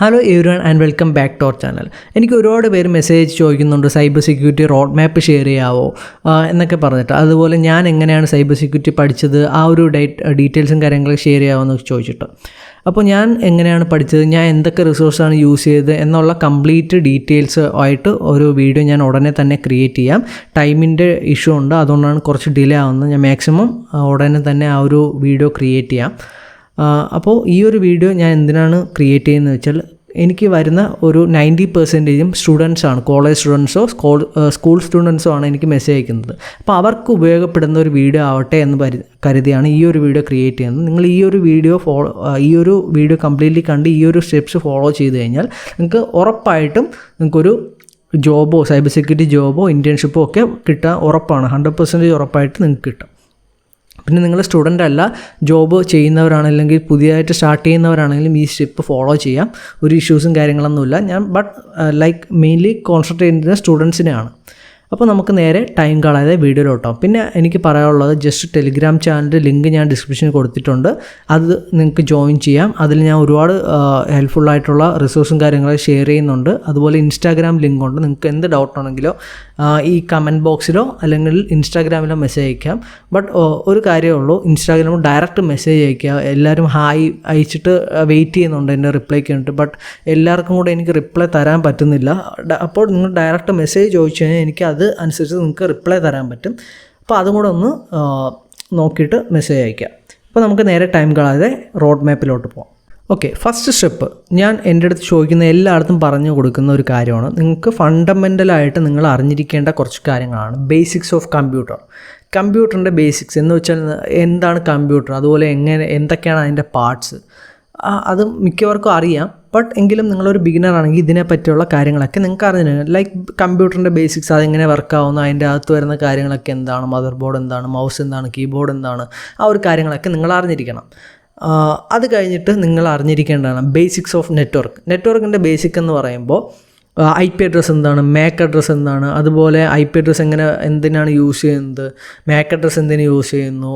Hello everyone and welcome back to our channel. എനിക്ക് ഒരുപാട് പേര് മെസ്സേജ് ചോദിക്കുന്നുണ്ട്, cyber security road map share ചെയ്യാവോ എന്നൊക്കെ പറഞ്ഞിട്ട്. അതുപോലെ ഞാൻ എങ്ങനെയാണ് സൈബർ സെക്യൂരിറ്റി പഠിച്ചത്, ആ ഒരു ഡീറ്റെയിൽസും കാര്യങ്ങളൊക്കെ ഷെയർ ചെയ്യാമെന്ന് ചോദിച്ചിട്ട്. അപ്പോൾ ഞാൻ എങ്ങനെയാണ് പഠിച്ചത്, ഞാൻ എന്തൊക്കെ റിസോഴ്സാണ് യൂസ് ചെയ്തത് എന്നുള്ള കംപ്ലീറ്റ് ഡീറ്റെയിൽസ് ആയിട്ട് ഒരു വീഡിയോ ഞാൻ ഉടനെ തന്നെ ക്രിയേറ്റ് ചെയ്യാം. ടൈമിൻ്റെ ഇഷ്യൂ ഉണ്ട്, അതുകൊണ്ടാണ് കുറച്ച് ഡിലേ ആവുന്നത്. ഞാൻ മാക്സിമം ഉടനെ തന്നെ ആ ഒരു വീഡിയോ ക്രിയേറ്റ് ചെയ്യാം. അപ്പോൾ ഈ ഒരു വീഡിയോ ഞാൻ എന്തിനാണ് ക്രിയേറ്റ് ചെയ്യുന്നത് വെച്ചാൽ, എനിക്ക് വരുന്ന ഒരു 90% സ്റ്റുഡൻസാണ്, കോളേജ് സ്റ്റുഡൻസോ സ്കൂൾ സ്റ്റുഡൻസോ ആണ് എനിക്ക് മെസ്സേജ് അയക്കുന്നത്. അപ്പോൾ അവർക്ക് ഉപയോഗപ്പെടുന്ന ഒരു വീഡിയോ ആവട്ടെ എന്ന് കരുതിയാണ് ഈ ഒരു വീഡിയോ ക്രിയേറ്റ് ചെയ്യുന്നത്. നിങ്ങൾ ഈ ഒരു വീഡിയോ കംപ്ലീറ്റ്ലി കണ്ട് ഈ ഒരു സ്റ്റെപ്സ് ഫോളോ ചെയ്ത് കഴിഞ്ഞാൽ നിങ്ങൾക്ക് ഉറപ്പായിട്ടും നിങ്ങൾക്കൊരു ജോബോ സൈബർ സെക്യൂരിറ്റി ജോബോ ഇൻറ്റേൺഷിപ്പോ ഒക്കെ കിട്ടാൻ ഉറപ്പാണ്. 100% ഉറപ്പായിട്ട് നിങ്ങൾക്ക് കിട്ടും. പിന്നെ നിങ്ങൾ സ്റ്റുഡൻ്റ് അല്ല, ജോബ് ചെയ്യുന്നവരാണെങ്കിൽ പുതിയതായിട്ട് സ്റ്റാർട്ട് ചെയ്യുന്നവരാണെങ്കിലും ഈ സ്റ്റെപ്പ് ഫോളോ ചെയ്യാം. ഒരു ഇഷ്യൂസും കാര്യങ്ങളൊന്നുമില്ല. ഞാൻ മെയിൻലി കോൺസെൻട്രേറ്റ് ചെയ്യുന്നത് സ്റ്റുഡൻസിനെയാണ്. അപ്പോൾ നമുക്ക് നേരെ ടൈം കളയാതെ വീഡിയോയിലോട്ടാം. പിന്നെ എനിക്ക് പറയാനുള്ളത്, ജസ്റ്റ് ടെലിഗ്രാം ചാനലിൻ്റെ ലിങ്ക് ഞാൻ ഡിസ്ക്രിപ്ഷനിൽ കൊടുത്തിട്ടുണ്ട്. അത് നിങ്ങൾക്ക് ജോയിൻ ചെയ്യാം. അതിൽ ഞാൻ ഒരുപാട് ഹെൽപ്ഫുള്ളായിട്ടുള്ള റിസോഴ്സും കാര്യങ്ങളും ഷെയർ ചെയ്യുന്നുണ്ട്. അതുപോലെ ഇൻസ്റ്റാഗ്രാം ലിങ്ക് ഉണ്ട്. നിങ്ങൾക്ക് എന്ത് ഡൗട്ട് ആണെങ്കിലോ ഈ കമൻറ്റ് ബോക്സിലോ അല്ലെങ്കിൽ ഇൻസ്റ്റാഗ്രാമിലോ മെസ്സേജ് അയക്കാം. ബട്ട് ഒരു കാര്യമേ ഉള്ളൂ, ഇൻസ്റ്റാഗ്രാമിൽ ഡയറക്റ്റ് മെസ്സേജ് അയക്കുക. എല്ലാവരും ഹായ് അയച്ചിട്ട് വെയിറ്റ് ചെയ്യുന്നുണ്ട് എൻ്റെ റിപ്ലൈക്ക് വേണ്ടിയിട്ട്. ബട്ട് എല്ലാവർക്കും കൂടെ എനിക്ക് റിപ്ലൈ തരാൻ പറ്റുന്നില്ല. അപ്പോൾ നിങ്ങൾ ഡയറക്റ്റ് മെസ്സേജ് ചോദിച്ചു കഴിഞ്ഞാൽ എനിക്ക് അത് അനുസരിച്ച് നിങ്ങൾക്ക് റിപ്ലൈ തരാൻ പറ്റും. അപ്പോൾ അതും കൂടെ ഒന്ന് നോക്കിയിട്ട് മെസ്സേജ് അയക്കാം. അപ്പോൾ നമുക്ക് നേരെ ടൈം കളയാതെ റോഡ് മാപ്പിലോട്ട് പോകാം. ഓക്കെ, ഫസ്റ്റ് സ്റ്റെപ്പ് ഞാൻ എൻ്റെ അടുത്ത് ചോദിക്കുന്ന എല്ലായിടത്തും പറഞ്ഞു കൊടുക്കുന്ന ഒരു കാര്യമാണ്. നിങ്ങൾക്ക് ഫണ്ടമെൻ്റലായിട്ട് നിങ്ങൾ അറിഞ്ഞിരിക്കേണ്ട കുറച്ച് കാര്യങ്ങളാണ്. ബേസിക്സ് ഓഫ് കമ്പ്യൂട്ടറിൻ്റെ ബേസിക്സ് എന്ന് വെച്ചാൽ എന്താണ് കമ്പ്യൂട്ടർ, അതുപോലെ എന്തൊക്കെയാണ് അതിൻ്റെ പാർട്സ്, അത് മിക്കവർക്കും അറിയാം. ബട്ട് എങ്കിലും നിങ്ങളൊരു ബിഗിനർ ആണെങ്കിൽ ഇതിനെപ്പറ്റിയുള്ള കാര്യങ്ങളൊക്കെ നിങ്ങൾക്ക് അറിഞ്ഞിരിക്കണം. ലൈക്ക് കമ്പ്യൂട്ടറിൻ്റെ ബേസിക്സ്, അതെങ്ങനെ വർക്കാവുന്നു, അതിൻ്റെ അകത്ത് വരുന്ന കാര്യങ്ങളൊക്കെ എന്താണ്, മദർ ബോർഡ് എന്താണ്, മൗസ് എന്താണ്, കീബോർഡ് എന്താണ്, ആ ഒരു കാര്യങ്ങളൊക്കെ നിങ്ങൾ അറിഞ്ഞിരിക്കണം. അത് കഴിഞ്ഞിട്ട് നിങ്ങൾ അറിഞ്ഞിരിക്കേണ്ടതാണ് ബേസിക്സ് ഓഫ് നെറ്റ്വർക്കിൻ്റെ ബേസിക് എന്ന് പറയുമ്പോൾ IP അഡ്രസ്സ് എന്താണ്, മാക് അഡ്രസ്സ് എന്താണ്, അതുപോലെ IP അഡ്രസ്സ് എന്തിനാണ് യൂസ് ചെയ്യുന്നത്, മാക് അഡ്രസ്സ് എന്തിനു യൂസ് ചെയ്യുന്നു,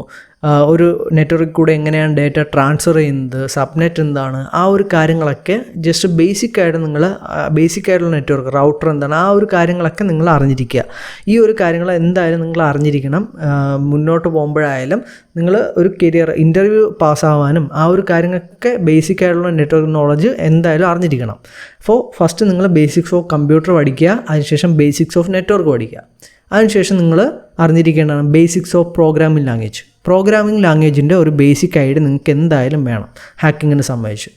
ഒരു നെറ്റ്വർക്കിൽ കൂടെ എങ്ങനെയാണ് ഡേറ്റ ട്രാൻസ്ഫർ ചെയ്യുന്നത്, സബ്നെറ്റ് എന്താണ്, ആ ഒരു കാര്യങ്ങളൊക്കെ ജസ്റ്റ് ബേസിക്കായിട്ടുള്ള നെറ്റ്വർക്ക് റൗട്ടർ എന്താണ്, ആ ഒരു കാര്യങ്ങളൊക്കെ നിങ്ങൾ അറിഞ്ഞിരിക്കുക. ഈ ഒരു കാര്യങ്ങൾ എന്തായാലും നിങ്ങൾ അറിഞ്ഞിരിക്കണം. മുന്നോട്ട് പോകുമ്പോഴായാലും നിങ്ങൾ ഒരു കരിയർ ഇൻ്റർവ്യൂ പാസ്സാവാനും ആ ഒരു കാര്യങ്ങളൊക്കെ ബേസിക്കായിട്ടുള്ള നെറ്റ്വർക്ക് നോളജ് എന്തായാലും അറിഞ്ഞിരിക്കണം. ഫസ്റ്റ് നിങ്ങൾ ബേസിക്സ് ഓഫ് കമ്പ്യൂട്ടർ പഠിക്കുക, അതിനുശേഷം ബേസിക്സ് ഓഫ് നെറ്റ്വർക്ക് പഠിക്കുക. അതിനുശേഷം നിങ്ങൾ അറിഞ്ഞിരിക്കേണ്ടതാണ് ബേസിക്സ് ഓഫ് പ്രോഗ്രാമിംഗ് ലാംഗ്വേജിൻ്റെ ഒരു ബേസിക് ഐഡിയ നിങ്ങൾക്ക് എന്തായാലും വേണം ഹാക്കിങ്ങിനെ സംബന്ധിച്ച്.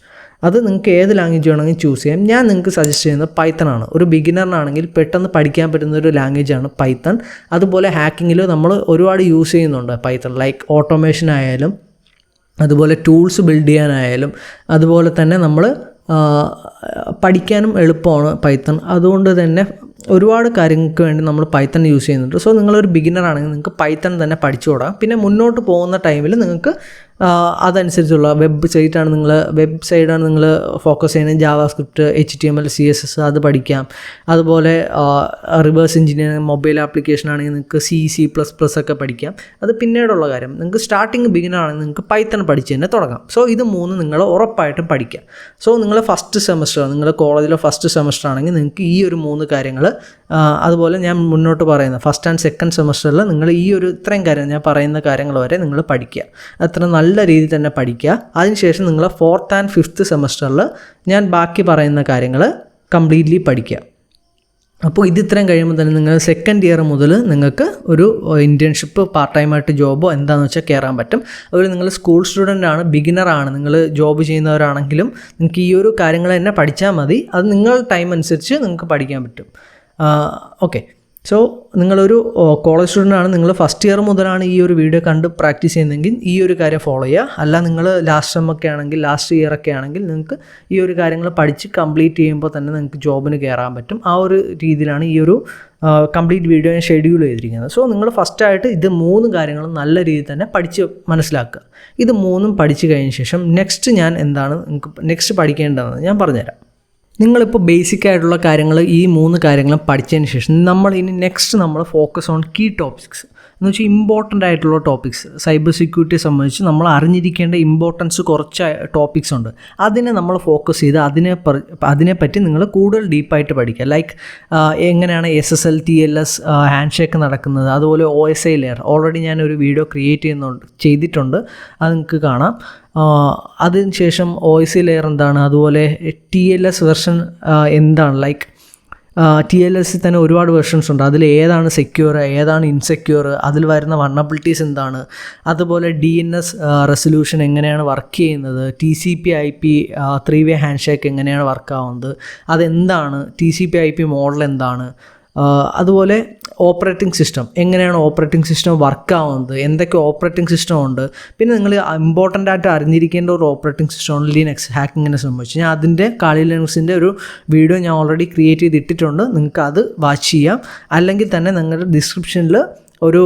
അത് നിങ്ങൾക്ക് ഏത് ലാംഗ്വേജ് വേണമെങ്കിൽ ചൂസ് ചെയ്യാം. ഞാൻ നിങ്ങൾക്ക് സജസ്റ്റ് ചെയ്യുന്നത് പൈത്തൺ ആണ്. ഒരു ബിഗിനറിനാണെങ്കിൽ പെട്ടെന്ന് പഠിക്കാൻ പറ്റുന്ന ഒരു ലാംഗ്വേജാണ് പൈത്തൺ. അതുപോലെ ഹാക്കിങ്ങിൽ നമ്മൾ ഒരുപാട് യൂസ് ചെയ്യുന്നുണ്ട് പൈത്തൺ, ലൈക്ക് ഓട്ടോമേഷൻ ആയാലും അതുപോലെ ടൂൾസ് ബിൽഡ് ചെയ്യാനായാലും അതുപോലെ തന്നെ നമ്മൾ പഠിക്കാനും എളുപ്പമാണ് പൈത്തൺ. അതുകൊണ്ട് തന്നെ ഒരുപാട് കാര്യങ്ങൾക്ക് വേണ്ടി നമ്മൾ പൈത്തൺ യൂസ് ചെയ്യുന്നുണ്ട്. സോ നിങ്ങളൊരു ബിഗിനർ ആണെങ്കിൽ നിങ്ങൾക്ക് പൈത്തൺ തന്നെ പഠിച്ചു തുടങ്ങാം. പിന്നെ മുന്നോട്ട് പോകുന്ന ടൈമിൽ നിങ്ങൾക്ക് അതനുസരിച്ചുള്ള വെബ്സൈറ്റാണ് നിങ്ങൾ ഫോക്കസ് ചെയ്യുന്നത്, ജാവാസ്ക്രിപ്റ്റ്, HTML, CSS അത് പഠിക്കാം. അതുപോലെ റിവേഴ്സ് എഞ്ചിനീയറിംഗ്, മൊബൈൽ ആപ്ലിക്കേഷൻ ആണെങ്കിൽ നിങ്ങൾക്ക് C++ ഒക്കെ പഠിക്കാം. അത് പിന്നീടുള്ള കാര്യം. നിങ്ങൾക്ക് സ്റ്റാർട്ടിങ് ബിഗിനർ ആണെങ്കിൽ നിങ്ങൾക്ക് പൈത്തൺ പഠിച്ച് തന്നെ തുടങ്ങാം. സോ ഇത് മൂന്ന് നിങ്ങൾ ഉറപ്പായിട്ടും പഠിക്കാം. സോ നിങ്ങൾ ഫസ്റ്റ് സെമസ്റ്റർ, നിങ്ങൾ കോളേജിലെ ഫസ്റ്റ് സെമസ്റ്റർ ആണെങ്കിൽ നിങ്ങൾക്ക് ഈ ഒരു 3 കാര്യങ്ങൾ, അതുപോലെ ഞാൻ മുന്നോട്ട് പറയുന്ന ഫസ്റ്റ് ആൻഡ് സെക്കൻഡ് സെമസ്റ്ററിൽ നിങ്ങൾ ഈ ഒരു ഇത്രയും കാര്യം ഞാൻ പറയുന്ന കാര്യങ്ങൾ വരെ നിങ്ങൾ പഠിക്കുക. അത്ര നല്ല രീതിയിൽ തന്നെ പഠിക്കുക. അതിനുശേഷം നിങ്ങൾ 4th and 5th സെമസ്റ്ററിൽ ഞാൻ ബാക്കി പറയുന്ന കാര്യങ്ങൾ കംപ്ലീറ്റ്ലി പഠിക്കുക. അപ്പോൾ ഇത്രയും കഴിയുമ്പോൾ തന്നെ നിങ്ങൾ സെക്കൻഡ് ഇയർ മുതൽ നിങ്ങൾക്ക് ഒരു ഇൻറ്റേൺഷിപ്പ് പാർട്ട് ടൈമായിട്ട് ജോബോ എന്താണെന്ന് വെച്ചാൽ കയറാൻ പറ്റും. അതുപോലെ നിങ്ങൾ സ്കൂൾ സ്റ്റുഡൻ്റ് ആണ്, ബിഗിനറാണ്, നിങ്ങൾ ജോബ് ചെയ്യുന്നവരാണെങ്കിലും നിങ്ങൾക്ക് ഈ ഒരു കാര്യങ്ങൾ തന്നെ പഠിച്ചാൽ മതി. അത് നിങ്ങളുടെ ടൈം അനുസരിച്ച് നിങ്ങൾക്ക് പഠിക്കാൻ പറ്റും. ഓക്കെ, സോ നിങ്ങളൊരു കോളേജ് സ്റ്റുഡൻ്റ് ആണ്, നിങ്ങൾ ഫസ്റ്റ് ഇയർ മുതലാണ് ഈ ഒരു വീഡിയോ കണ്ട് പ്രാക്ടീസ് ചെയ്യുന്നതെങ്കിൽ ഈ ഒരു കാര്യം ഫോളോ ചെയ്യുക. അല്ല നിങ്ങൾ ലാസ്റ്റ് ഇയർ ഒക്കെ ആണെങ്കിൽ നിങ്ങൾക്ക് ഈ ഒരു കാര്യങ്ങൾ പഠിച്ച് കംപ്ലീറ്റ് ചെയ്യുമ്പോൾ തന്നെ നിങ്ങൾക്ക് ജോബിന് കയറാൻ പറ്റും. ആ ഒരു രീതിയിലാണ് ഈ ഒരു കംപ്ലീറ്റ് വീഡിയോ ഞാൻ ഷെഡ്യൂൾ ചെയ്തിരിക്കുന്നത്. സോ നിങ്ങൾ ഫസ്റ്റായിട്ട് ഇത് 3 കാര്യങ്ങളും നല്ല രീതിയിൽ തന്നെ പഠിച്ച് മനസ്സിലാക്കുക. ഇത് 3 പഠിച്ച് കഴിഞ്ഞ ശേഷം നെക്സ്റ്റ് പഠിക്കേണ്ടതെന്ന് ഞാൻ പറഞ്ഞുതരാം. നിങ്ങളിപ്പോൾ ബേസിക്കായിട്ടുള്ള കാര്യങ്ങൾ ഈ 3 കാര്യങ്ങളും പഠിച്ചതിന് ശേഷം നമ്മൾ ഫോക്കസ് ഓൺ കീ ടോപ്പിക്സ്. എന്ന് വെച്ചാൽ ഇമ്പോർട്ടൻ്റ് ആയിട്ടുള്ള ടോപ്പിക്സ് സൈബർ സെക്യൂരിറ്റിയെ സംബന്ധിച്ച് നമ്മൾ അറിഞ്ഞിരിക്കേണ്ട ഇമ്പോർട്ടൻസ് കുറച്ച് ടോപ്പിക്സ് ഉണ്ട്. അതിനെ നമ്മൾ ഫോക്കസ് ചെയ്ത് അതിനെപ്പറ്റി നിങ്ങൾ കൂടുതൽ ഡീപ്പായിട്ട് പഠിക്കുക. ലൈക്ക് എങ്ങനെയാണ് SSL TLS ഹാൻഡ് ഷേക്ക് നടക്കുന്നത്, അതുപോലെ OSI ലെയർ ഓൾറെഡി ഞാനൊരു വീഡിയോ ക്രിയേറ്റ് ചെയ്തിട്ടുണ്ട്, അത് നിങ്ങൾക്ക് കാണാം. അതിനുശേഷം OSI ലെയർ എന്താണ്, അതുപോലെ TLS വെർഷൻ എന്താണ്, ലൈക്ക് TLS തന്നെ ഒരുപാട് വെർഷൻസ് ഉണ്ട്. അതിൽ ഏതാണ് സെക്യൂർ, ഏതാണ് ഇൻസെക്യൂർ, അതിൽ വരുന്ന വൾനറബിലിറ്റീസ് എന്താണ്, അതുപോലെ DNS റെസൊല്യൂഷൻ എങ്ങനെയാണ് വർക്ക് ചെയ്യുന്നത്, TCP/IP 3-way ഹാൻഡ് ഷേക്ക് എങ്ങനെയാണ് വർക്ക് ആവുന്നത്, അതെന്താണ്, TCP/IP മോഡൽ എന്താണ്, അതുപോലെ ഓപ്പറേറ്റിംഗ് സിസ്റ്റം എങ്ങനെയാണ് ഓപ്പറേറ്റിംഗ് സിസ്റ്റം വർക്ക് ആവുന്നത്, എന്തൊക്കെ ഓപ്പറേറ്റിംഗ് സിസ്റ്റം ഉണ്ട്. പിന്നെ നിങ്ങൾ ഇമ്പോർട്ടൻ്റ് ആയിട്ട് അറിഞ്ഞിരിക്കേണ്ട ഒരു ഓപ്പറേറ്റിംഗ് സിസ്റ്റമാണ് ലിനക്സ് ഹാക്കിങ്ങിനെ സംബന്ധിച്ച്. ഞാൻ അതിൻ്റെ കാളി ലിനക്സിൻ്റെ ഒരു വീഡിയോ ഞാൻ ഓൾറെഡി ക്രിയേറ്റ് ചെയ്തിട്ടിട്ടുണ്ട്, നിങ്ങൾക്ക് അത് വാച്ച് ചെയ്യാം. അല്ലെങ്കിൽ തന്നെ നിങ്ങളുടെ ഡിസ്ക്രിപ്ഷനിൽ ഒരു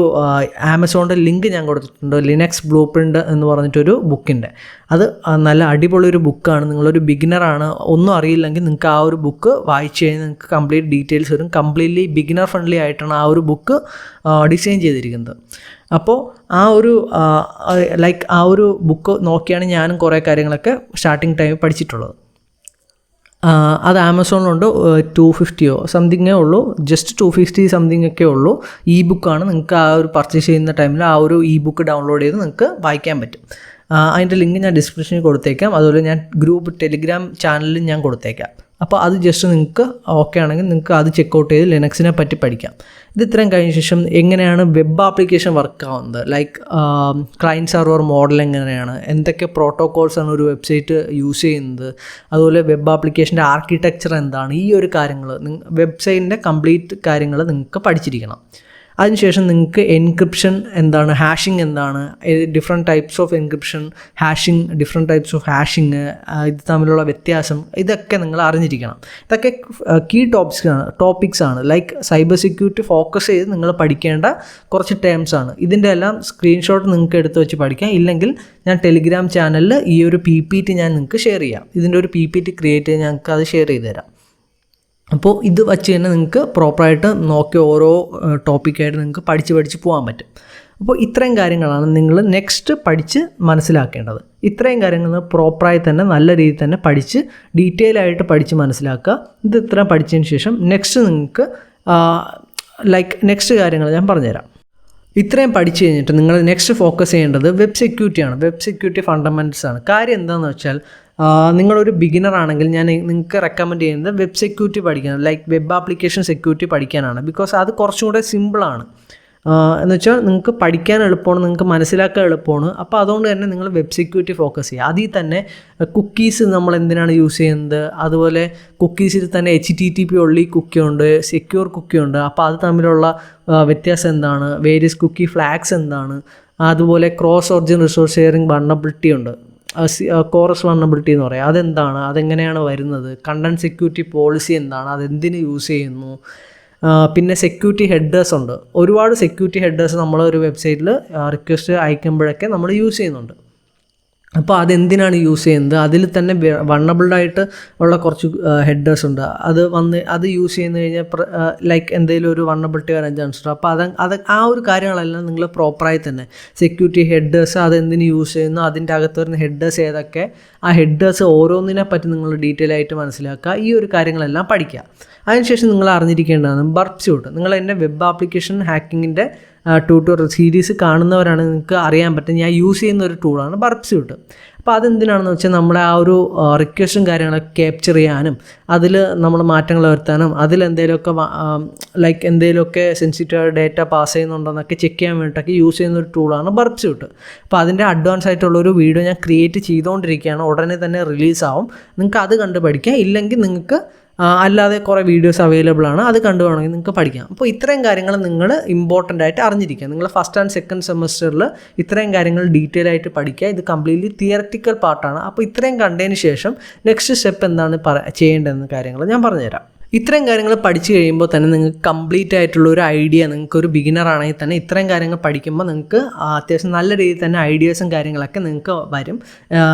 ആമസോണിൻ്റെ ലിങ്ക് ഞാൻ കൊടുത്തിട്ടുണ്ട്, ലിനക്സ് ബ്ലൂ പ്രിൻ്റ് എന്ന് പറഞ്ഞിട്ടൊരു ബുക്കിൻ്റെ. അത് നല്ല അടിപൊളി ഒരു ബുക്കാണ്. നിങ്ങളൊരു ബിഗിനറാണ്, ഒന്നും അറിയില്ലെങ്കിൽ നിങ്ങൾക്ക് ആ ഒരു ബുക്ക് വായിച്ച് കഴിഞ്ഞാൽ നിങ്ങൾക്ക് കംപ്ലീറ്റ് ഡീറ്റെയിൽസ് വരും. കംപ്ലീറ്റ്ലി ബിഗിനർ ഫ്രണ്ട്ലി ആയിട്ടാണ് ആ ഒരു ബുക്ക് ഡിസൈൻ ചെയ്തിരിക്കുന്നത്. അപ്പോൾ ആ ഒരു ലൈക്ക് ആ ഒരു ബുക്ക് നോക്കിയാണ് ഞാനും കുറേ കാര്യങ്ങളൊക്കെ സ്റ്റാർട്ടിങ് ടൈമിൽ പഠിച്ചിട്ടുള്ളത്. അത് ആമസോണിലുണ്ട്. 250 സംതിങ്ങേ ഉള്ളൂ, ജസ്റ്റ് 250 സംതിങ് ഒക്കെ ഉള്ളൂ. ബുക്കാണ്. നിങ്ങൾക്ക് ആ ഒരു പർച്ചേസ് ചെയ്യുന്ന ടൈമിൽ ആ ഒരു ബുക്ക് ഡൗൺലോഡ് ചെയ്ത് നിങ്ങൾക്ക് വായിക്കാൻ പറ്റും. അതിൻ്റെ ലിങ്ക് ഞാൻ ഡിസ്ക്രിപ്ഷനിൽ കൊടുത്തേക്കാം. അതുപോലെ ഞാൻ ടെലിഗ്രാം ചാനലിൽ ഞാൻ കൊടുത്തേക്കാം. അപ്പോൾ അത് ജസ്റ്റ് നിങ്ങൾക്ക് ഓക്കെ ആണെങ്കിൽ നിങ്ങൾക്ക് അത് ചെക്കൗട്ട് ചെയ്ത് ലിനക്സിനെ പറ്റി പഠിക്കാം. ഇത് ഇത്രയും കഴിഞ്ഞ ശേഷം എങ്ങനെയാണ് വെബ് ആപ്ലിക്കേഷൻ വർക്ക് ആവുന്നത്, ലൈക്ക് ക്ലയൻറ്റ് സെർവർ മോഡൽ എങ്ങനെയാണ്, എന്തൊക്കെ പ്രോട്ടോകോൾസാണ് ഒരു വെബ്സൈറ്റ് യൂസ് ചെയ്യുന്നത്, അതുപോലെ വെബ് ആപ്ലിക്കേഷൻ്റെ ആർക്കിടെക്ചർ എന്താണ്, ഈ ഒരു കാര്യങ്ങൾ വെബ്സൈറ്റിൻ്റെ കംപ്ലീറ്റ് കാര്യങ്ങൾ നിങ്ങൾക്ക് പഠിച്ചിരിക്കണം. അതിനുശേഷം നിങ്ങൾക്ക് എൻക്രിപ്ഷൻ എന്താണ്, ഹാഷിംഗ് എന്താണ്, different types of encryption, hashing, different types of hashing, ഇത് തമ്മിലുള്ള വ്യത്യാസം, ഇതൊക്കെ നിങ്ങൾ അറിഞ്ഞിരിക്കണം. ഇതൊക്കെ കീ ടോപ്പിക്സ് ആണ്. ലൈക്ക് സൈബർ സെക്യൂരിറ്റി ഫോക്കസ് ചെയ്ത് നിങ്ങൾ പഠിക്കേണ്ട കുറച്ച് ടേംസ് ആണ്. ഇതിൻ്റെ എല്ലാം സ്ക്രീൻഷോട്ട് നിങ്ങൾക്ക് എടുത്ത് വെച്ച് പഠിക്കാം. ഇല്ലെങ്കിൽ ഞാൻ ടെലിഗ്രാം ചാനലിൽ ഈ ഒരു PPT ഞാൻ നിങ്ങൾക്ക് ഷെയർ ചെയ്യാം. ഇതിൻ്റെ ഒരു PPT ക്രിയേറ്റ് ചെയ്ത് ഞങ്ങൾക്ക് അത് ഷെയർ ചെയ്ത് തരാം. അപ്പോൾ ഇത് വച്ച് തന്നെ നിങ്ങൾക്ക് പ്രോപ്പറായിട്ട് നോക്കി ഓരോ ടോപ്പിക്കായിട്ട് നിങ്ങൾക്ക് പഠിച്ച് പോകാൻ പറ്റും. അപ്പോൾ ഇത്രയും കാര്യങ്ങളാണ് നിങ്ങൾ നെക്സ്റ്റ് പഠിച്ച് മനസ്സിലാക്കേണ്ടത്. ഇത്രയും കാര്യങ്ങൾ പ്രോപ്പറായി തന്നെ നല്ല രീതിയിൽ തന്നെ പഠിച്ച് ഡീറ്റെയിൽ ആയിട്ട് പഠിച്ച് മനസ്സിലാക്കുക. ഇത് ഇത്രയും പഠിച്ചതിന് ശേഷം നെക്സ്റ്റ് നിങ്ങൾക്ക് നെക്സ്റ്റ് കാര്യങ്ങൾ ഞാൻ പറഞ്ഞുതരാം. ഇത്രയും പഠിച്ചു കഴിഞ്ഞിട്ട് നിങ്ങൾ നെക്സ്റ്റ് ഫോക്കസ് ചെയ്യേണ്ടത് വെബ് സെക്യൂരിറ്റിയാണ്. വെബ് സെക്യൂരിറ്റി ഫണ്ടമെൻറ്റൽസ് ആണ്. കാര്യം എന്താണെന്ന് വെച്ചാൽ നിങ്ങളൊരു ബിഗിനർ ആണെങ്കിൽ ഞാൻ നിങ്ങൾക്ക് റെക്കമെൻഡ് ചെയ്യുന്നത് വെബ് സെക്യൂരിറ്റി പഠിക്കണം, ലൈക്ക് വെബ് ആപ്ലിക്കേഷൻ സെക്യൂരിറ്റി പഠിക്കാനാണ്. ബിക്കോസ് അത് കുറച്ചും കൂടെ സിമ്പിളാണ്. എന്ന് വെച്ചാൽ നിങ്ങൾക്ക് പഠിക്കാൻ എളുപ്പമാണ്, നിങ്ങൾക്ക് മനസ്സിലാക്കാൻ എളുപ്പമാണ്. അപ്പോൾ അതുകൊണ്ട് തന്നെ നിങ്ങൾ വെബ് സെക്യൂരിറ്റി ഫോക്കസ് ചെയ്യുക. അതിൽ തന്നെ കുക്കീസ് നമ്മൾ എന്തിനാണ് യൂസ് ചെയ്യുന്നത്, അതുപോലെ കുക്കീസിൽ തന്നെ HTTP ഉള്ളി കുക്കിയുണ്ട്, സെക്യൂർ കുക്കിയുണ്ട്. അപ്പോൾ അത് തമ്മിലുള്ള വ്യത്യാസം എന്താണ്, വേരിയസ് കുക്കി ഫ്ലാഗ്സ് എന്താണ്, അതുപോലെ cross origin resource sharing vulnerability ഉണ്ട്, കോറസ് വൾനറബിലിറ്റി എന്ന് പറയാം. അതെന്താണ്, അതെങ്ങനെയാണ് വരുന്നത്, കണ്ടൻറ് സെക്യൂരിറ്റി പോളിസി എന്താണ്, അതെന്തിന് യൂസ് ചെയ്യുന്നു, പിന്നെ സെക്യൂരിറ്റി ഹെഡേഴ്സ് ഉണ്ട്. ഒരുപാട് സെക്യൂരിറ്റി ഹെഡേഴ്സ് നമ്മൾ ഒരു വെബ്സൈറ്റിൽ റിക്വസ്റ്റ് അയക്കുമ്പോഴൊക്കെ നമ്മൾ യൂസ് ചെയ്യുന്നുണ്ട്. അപ്പോൾ അതെന്തിനാണ് യൂസ് ചെയ്യുന്നത്, അതിൽ തന്നെ വൾനറബിളായിട്ട് ഉള്ള കുറച്ച് ഹെഡേഴ്സ് ഉണ്ട്. അത് യൂസ് ചെയ്യുന്ന കഴിഞ്ഞാൽ ലൈക്ക് എന്തെങ്കിലും ഒരു വൾനറബിലിറ്റി വരാൻ ചാൻസ് ഉണ്ട്. അപ്പോൾ അത് ആ ഒരു കാര്യങ്ങളെല്ലാം നിങ്ങൾ പ്രോപ്പറായി തന്നെ സെക്യൂരിറ്റി ഹെഡേഴ്സ് അതെന്തിന് യൂസ് ചെയ്യുന്നു, അതിൻ്റെ അകത്ത് വരുന്ന ഹെഡേഴ്സ് ഏതൊക്കെ, ആ ഹെഡേഴ്സ് ഓരോന്നിനെ പറ്റി നിങ്ങൾ ഡീറ്റെയിൽ ആയിട്ട് മനസ്സിലാക്കുക. ഈ ഒരു കാര്യങ്ങളെല്ലാം പഠിക്കുക. അതിനുശേഷം നിങ്ങൾ അറിഞ്ഞിരിക്കേണ്ടതാണ് ബർപ്പ് സ്യൂട്ട്. നിങ്ങൾ എൻ്റെ വെബ് ആപ്ലിക്കേഷൻ ഹാക്കിങ്ങിൻ്റെ ട്യൂട്ടോറിയൽ സീരീസ് കാണുന്നവരാണ് നിങ്ങൾക്ക് അറിയാൻ പറ്റും. ഞാൻ യൂസ് ചെയ്യുന്ന ഒരു ടൂളാണ് ബർപ്പ് സ്യൂട്ട്. അപ്പോൾ അതെന്തിനാണെന്ന് വെച്ചാൽ നമ്മളെ ആ ഒരു റിക്വസ്റ്റും കാര്യങ്ങളൊക്കെ ക്യാപ്ചർ ചെയ്യാനും അതിൽ നമ്മൾ മാറ്റങ്ങൾ വരുത്താനും അതിലെന്തെങ്കിലുമൊക്കെ ലൈക്ക് എന്തെങ്കിലുമൊക്കെ സെൻസിറ്റീവ് ഡേറ്റ പാസ് ചെയ്യുന്നുണ്ടോയെന്നൊക്കെ ചെക്ക് ചെയ്യാൻ വേണ്ടിയിട്ടൊക്കെ യൂസ് ചെയ്യുന്ന ഒരു ടൂളാണ് ബർപ്പ് സ്യൂട്ട്. അപ്പോൾ അതിൻ്റെ അഡ്വാൻസ് ആയിട്ടുള്ളൊരു വീഡിയോ ഞാൻ ക്രിയേറ്റ് ചെയ്തുകൊണ്ടിരിക്കുകയാണ്, ഉടനെ തന്നെ റിലീസാവും. നിങ്ങൾക്ക് അത് കണ്ട് പഠിക്കാം. ഇല്ലെങ്കിൽ നിങ്ങൾക്ക് അല്ലാതെ കുറേ വീഡിയോസ് അവൈലബിൾ ആണ്, അത് കണ്ടു വേണമെങ്കിൽ നിങ്ങൾക്ക് പഠിക്കാം. അപ്പോൾ ഇത്രയും കാര്യങ്ങൾ നിങ്ങൾ ഇമ്പോർട്ടൻ്റ് ആയിട്ട് അറിഞ്ഞിരിക്കുക. നിങ്ങൾ ഫസ്റ്റ് ആൻഡ് സെക്കൻഡ് സെമസ്റ്ററിൽ ഇത്രയും കാര്യങ്ങൾ ഡീറ്റെയിൽ ആയിട്ട് പഠിക്കുക. ഇത് കംപ്ലീറ്റ്ലി തിയററ്റിക്കൽ പാർട്ടാണ്. അപ്പോൾ ഇത്രയും കണ്ടതിന് ശേഷം നെക്സ്റ്റ് സ്റ്റെപ്പ് എന്താണ് ചെയ്യേണ്ടതെന്ന് കാര്യങ്ങൾ ഞാൻ പറഞ്ഞുതരാം. ഇത്രയും കാര്യങ്ങൾ പഠിച്ചു കഴിയുമ്പോൾ തന്നെ നിങ്ങൾക്ക് കംപ്ലീറ്റ് ആയിട്ടുള്ള ഒരു ഐഡിയ, നിങ്ങൾക്ക് ഒരു ബിഗിനർ ആണെങ്കിൽ തന്നെ ഇത്രയും കാര്യങ്ങൾ പഠിക്കുമ്പോൾ നിങ്ങൾക്ക് അത്യാവശ്യം നല്ല രീതിയിൽ തന്നെ ഐഡിയാസും കാര്യങ്ങളൊക്കെ നിങ്ങൾക്ക് വരും.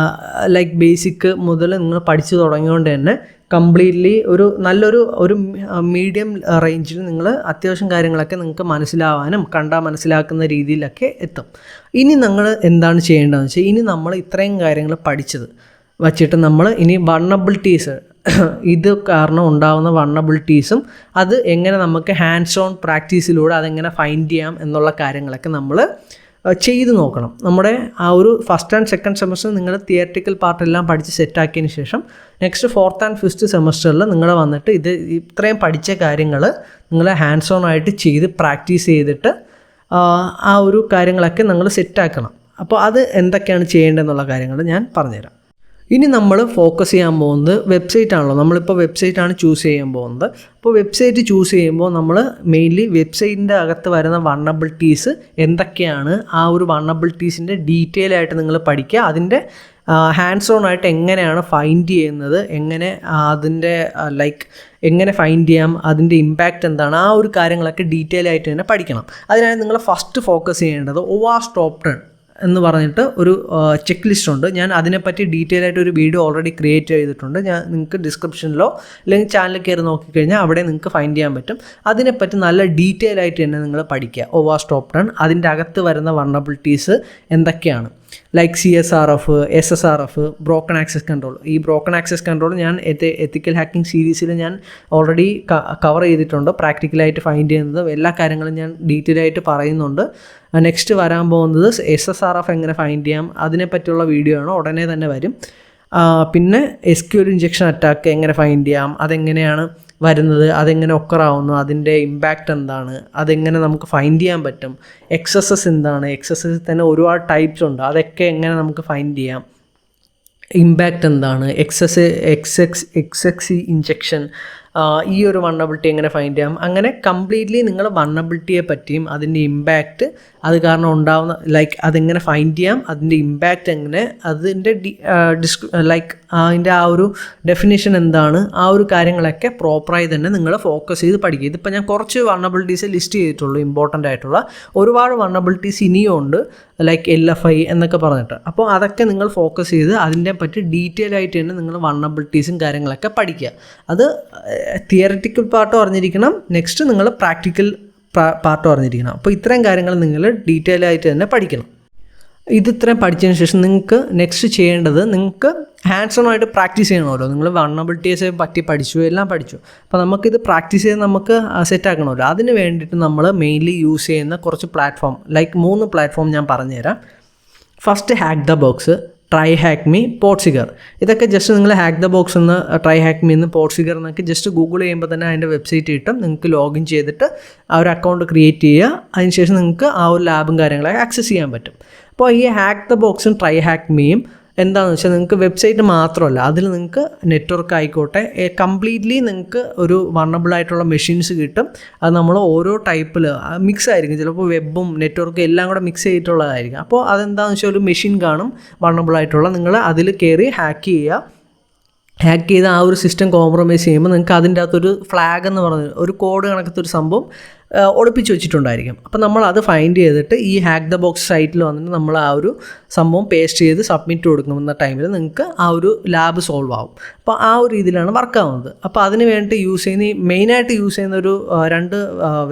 ലൈക്ക് ബേസിക് മുതൽ നിങ്ങൾ പഠിച്ചു തുടങ്ങിയതുകൊണ്ട് തന്നെ കംപ്ലീറ്റ്ലി ഒരു മീഡിയം റേഞ്ചിൽ നിങ്ങൾ അത്യാവശ്യം കാര്യങ്ങളൊക്കെ നിങ്ങൾക്ക് മനസ്സിലാവാനും കണ്ടാൽ മനസ്സിലാക്കുന്ന രീതിയിലൊക്കെ എത്തും. ഇനി നിങ്ങൾ എന്താണ് ചെയ്യേണ്ടതെന്ന് വെച്ചാൽ, ഇനി നമ്മൾ ഇത്രയും കാര്യങ്ങൾ പഠിച്ചത് വച്ചിട്ട് നമ്മൾ ഇനി വൾണറബിലിറ്റീസ്, ഇത് കാരണം ഉണ്ടാകുന്ന വൾണറബിലിറ്റീസും അത് എങ്ങനെ നമുക്ക് ഹാൻഡ്സ് ഓൺ പ്രാക്ടീസിലൂടെ അതെങ്ങനെ ഫൈൻഡ് ചെയ്യാം എന്നുള്ള കാര്യങ്ങളൊക്കെ നമ്മൾ ചെയ്ത് നോക്കണം. നമ്മുടെ ആ ഒരു ഫസ്റ്റ് ആൻഡ് സെക്കൻഡ് സെമസ്റ്റർ നിങ്ങൾ തിയററ്റിക്കൽ പാർട്ടെല്ലാം പഠിച്ച് സെറ്റാക്കിയതിന് ശേഷം നെക്സ്റ്റ് 4th and 5th സെമസ്റ്ററിൽ നിങ്ങൾ വന്നിട്ട് ഇത്രയും പഠിച്ച കാര്യങ്ങൾ നിങ്ങൾ ഹാൻഡ്സ് ഓൺ ആയിട്ട് ചെയ്ത് പ്രാക്ടീസ് ചെയ്തിട്ട് ആ ഒരു കാര്യങ്ങളൊക്കെ നിങ്ങൾ സെറ്റാക്കണം. അപ്പോൾ അത് എന്തൊക്കെയാണ് ചെയ്യേണ്ടതെന്നുള്ള കാര്യങ്ങൾ ഞാൻ പറഞ്ഞുതരാം. ഇനി നമ്മൾ ഫോക്കസ് ചെയ്യാൻ പോകുന്നത് വെബ്സൈറ്റ് ആണല്ലോ. നമ്മളിപ്പോൾ വെബ്സൈറ്റാണ് ചൂസ് ചെയ്യാൻ പോകുന്നത്. അപ്പോൾ വെബ്സൈറ്റ് ചൂസ് ചെയ്യുമ്പോൾ നമ്മൾ മെയിൻലി വെബ്സൈറ്റിൻ്റെ അകത്ത് വരുന്ന വൾണറബിലിറ്റീസ് എന്തൊക്കെയാണ്, ആ ഒരു വൾണറബിലിറ്റീസിൻ്റെ ഡീറ്റെയിൽ ആയിട്ട് നിങ്ങൾ പഠിക്കുക. അതിൻ്റെ ഹാൻഡ്സ് ഓൺ ആയിട്ട് എങ്ങനെയാണ് ഫൈൻഡ് ചെയ്യുന്നത്, എങ്ങനെ അതിൻ്റെ എങ്ങനെ ഫൈൻഡ് ചെയ്യാം, അതിൻ്റെ ഇമ്പാക്റ്റ് എന്താണ്, ആ ഒരു കാര്യങ്ങളൊക്കെ ഡീറ്റെയിൽ ആയിട്ട് തന്നെ പഠിക്കണം. അതിനായി നിങ്ങൾ ഫസ്റ്റ് ഫോക്കസ് ചെയ്യേണ്ടത് OWASP ടോപ്പ് 10 എന്ന് പറഞ്ഞിട്ട് ഒരു ചെക്ക് ലിസ്റ്റ് ഉണ്ട്. ഞാൻ അതിനെപ്പറ്റി ഡീറ്റെയിൽ ആയിട്ട് ഒരു വീഡിയോ ഓൾറെഡി ക്രിയേറ്റ് ചെയ്തിട്ടുണ്ട്. നിങ്ങൾക്ക് ഡിസ്ക്രിപ്ഷനിലോ അല്ലെങ്കിൽ ചാനലിൽ കയറി നോക്കിക്കഴിഞ്ഞാൽ അവിടെ നിങ്ങൾക്ക് ഫൈൻഡ് ചെയ്യാൻ പറ്റും. അതിനെപ്പറ്റി നല്ല ഡീറ്റെയിൽ ആയിട്ട് തന്നെ നിങ്ങൾ പഠിക്കുക. OWASP ടോപ്പ് 10 അതിൻ്റെ അകത്ത് വരുന്ന വൾണറബിലിറ്റീസ് എന്തൊക്കെയാണ്, like CSRF, SSRF, broken access control. ഈ ബ്രോക്കൺ ആക്സസ് കൺട്രോൾ ഞാൻ എത്തിക്കൽ ഹാക്കിംഗ് സീരീസിൽ ഞാൻ ഓൾറെഡി കവർ ചെയ്തിട്ടുണ്ട്. പ്രാക്ടിക്കലായിട്ട് ഫൈൻഡ് ചെയ്യുന്നത് എല്ലാ കാര്യങ്ങളും ഞാൻ ഡീറ്റെയിൽ ആയിട്ട് പറയുന്നുണ്ട്. നെക്സ്റ്റ് വരാൻ പോകുന്നത് SSRF എങ്ങനെ ഫൈൻഡ് ചെയ്യാം, അതിനെപ്പറ്റിയുള്ള വീഡിയോ ആണ്, ഉടനെ തന്നെ വരും. പിന്നെ SQL ഇഞ്ചക്ഷൻ അറ്റാക്ക് എങ്ങനെ ഫൈൻഡ് ചെയ്യാം, അതെങ്ങനെയാണ് വരുന്നത്, അതെങ്ങനെ ഒക്കറാവുന്നു, അതിൻ്റെ ഇമ്പാക്റ്റ് എന്താണ്, അതെങ്ങനെ നമുക്ക് ഫൈൻഡ് ചെയ്യാൻ പറ്റും, XSS എന്താണ്, XSS തന്നെ ഒരുപാട് ടൈപ്സ് ഉണ്ട്, അതൊക്കെ എങ്ങനെ നമുക്ക് ഫൈൻഡ് ചെയ്യാം, ഇമ്പാക്റ്റ് എന്താണ്, XXC ഇഞ്ചക്ഷൻ, ഈ ഒരു വൾണറബിലിറ്റി എങ്ങനെ ഫൈൻഡ് ചെയ്യാം. അങ്ങനെ കംപ്ലീറ്റ്ലി നിങ്ങൾ വൾണറബിലിറ്റിയെ പറ്റിയും അതിൻ്റെ ഇമ്പാക്റ്റ്, അത് കാരണം ഉണ്ടാവുന്ന അതെങ്ങനെ ഫൈൻഡ് ചെയ്യാം, അതിൻ്റെ ഇമ്പാക്റ്റ് എങ്ങനെ, അതിൻ്റെ അതിൻ്റെ ആ ഒരു ഡെഫിനേഷൻ എന്താണ്, ആ ഒരു കാര്യങ്ങളൊക്കെ പ്രോപ്പറായി തന്നെ നിങ്ങൾ ഫോക്കസ് ചെയ്ത് പഠിക്കുക. ഇതിപ്പോൾ ഞാൻ കുറച്ച് വൾണറബിലിറ്റീസ് ലിസ്റ്റ് ചെയ്തിട്ടുള്ളൂ, ഇമ്പോർട്ടൻ്റ് ആയിട്ടുള്ള. ഒരുപാട് വൾണറബിലിറ്റീസ് ഇനിയും ഉണ്ട്, LFI എന്നൊക്കെ പറഞ്ഞിട്ട്. അപ്പോൾ അതൊക്കെ നിങ്ങൾ ഫോക്കസ് ചെയ്ത് അതിനെ പറ്റി ഡീറ്റെയിൽ ആയിട്ട് തന്നെ നിങ്ങൾ വൾണറബിലിറ്റീസും കാര്യങ്ങളൊക്കെ പഠിക്കുക. അത് തിയററ്റിക്കൽ പാർട്ട് അറിഞ്ഞിരിക്കണം, നെക്സ്റ്റ് നിങ്ങൾ പ്രാക്ടിക്കൽ പാർട്ട് അറിഞ്ഞിരിക്കണം. അപ്പോൾ ഇത്രയും കാര്യങ്ങൾ നിങ്ങൾ ഡീറ്റെയിൽ ആയിട്ട് തന്നെ പഠിക്കണം. ഇത്രയും പഠിച്ചതിന് ശേഷം നിങ്ങൾക്ക് നെക്സ്റ്റ് ചെയ്യേണ്ടത്, നിങ്ങൾക്ക് ഹാൻഡ്സ് ഓൺ ആയിട്ട് പ്രാക്ടീസ് ചെയ്യണമല്ലോ. നിങ്ങൾ വൾണറബിലിറ്റീസെ പറ്റി പഠിച്ചു, എല്ലാം പഠിച്ചു. അപ്പോൾ നമുക്കിത് പ്രാക്ടീസ് ചെയ്ത് നമുക്ക് സെറ്റാക്കണമല്ലോ. അതിന് വേണ്ടിയിട്ട് നമ്മൾ മെയിൻലി യൂസ് ചെയ്യുന്ന കുറച്ച് പ്ലാറ്റ്ഫോം, 3 പ്ലാറ്റ്ഫോം ഞാൻ പറഞ്ഞുതരാം. First hack the box, try hack me, PortSwigger. ഇതൊക്കെ ജസ്റ്റ് നിങ്ങൾ ഹാക്ക് ദ ബോക്സ് എന്ന്, ട്രൈ ഹാക്ക് മീ എന്ന്, പോർട്സിഗർ എന്നൊക്കെ ജസ്റ്റ് ഗൂഗിൾ ചെയ്യുമ്പോൾ തന്നെ അതിൻ്റെ വെബ്സൈറ്റ് കിട്ടും. നിങ്ങൾക്ക് ലോഗിൻ ചെയ്തിട്ട് ആ ഒരു അക്കൗണ്ട് ക്രിയേറ്റ് ചെയ്യുക. അതിനുശേഷം നിങ്ങൾക്ക് ആ ഒരു ലാബും കാര്യങ്ങളൊക്കെ ആക്സസ് ചെയ്യാൻ പറ്റും. അപ്പോൾ ഈ ഹാക്ക് ദ ബോക്സും ട്രൈ ഹാക്ക് മീയും എന്താണെന്ന് വെച്ചാൽ, നിങ്ങൾക്ക് വെബ്സൈറ്റ് മാത്രമല്ല, അതിൽ നിങ്ങൾക്ക് നെറ്റ്വർക്ക് ആയിക്കോട്ടെ, കംപ്ലീറ്റ്ലി നിങ്ങൾക്ക് ഒരു വൾണറബിൾ ആയിട്ടുള്ള മെഷീൻസ് കിട്ടും. അത് നമ്മൾ ഓരോ ടൈപ്പിൽ മിക്സ് ആയിരിക്കും, ചിലപ്പോൾ വെബും നെറ്റ്വർക്കും എല്ലാം കൂടെ മിക്സ് ചെയ്തിട്ടുള്ളതായിരിക്കും. അപ്പോൾ അതെന്താണെന്ന് വെച്ചാൽ ഒരു മെഷീൻ കാണും വൾണറബിൾ ആയിട്ടുള്ള, നിങ്ങൾ അതിൽ കയറി ഹാക്ക് ചെയ്യുക. ഹാക്ക് ചെയ്ത് ആ ഒരു സിസ്റ്റം കോംപ്രമൈസ് ചെയ്യുമ്പോൾ നിങ്ങൾക്ക് അതിൻ്റെ അകത്തൊരു ഫ്ലാഗ് എന്ന് പറഞ്ഞ ഒരു കോഡ് കണക്കത്തെ ഒരു സംഭവം ഒളിപ്പിച്ച് വെച്ചിട്ടുണ്ടായിരിക്കും. അപ്പോൾ നമ്മൾ അത് ഫൈൻഡ് ചെയ്തിട്ട് ഈ ഹാക്ക് ദ ബോക്സ് സൈറ്റിൽ വന്നിട്ട് നമ്മൾ ആ ഒരു സംഭവം പേസ്റ്റ് ചെയ്ത് സബ്മിറ്റ് കൊടുക്കുന്ന ടൈമിൽ നിങ്ങൾക്ക് ആ ഒരു ലാബ് സോൾവ് ആവും. അപ്പോൾ ആ ഒരു രീതിയിലാണ് വർക്ക് ആവുന്നത്. അപ്പോൾ അതിന് വേണ്ടിയിട്ട് മെയിനായിട്ട് യൂസ് ചെയ്യുന്ന ഒരു 2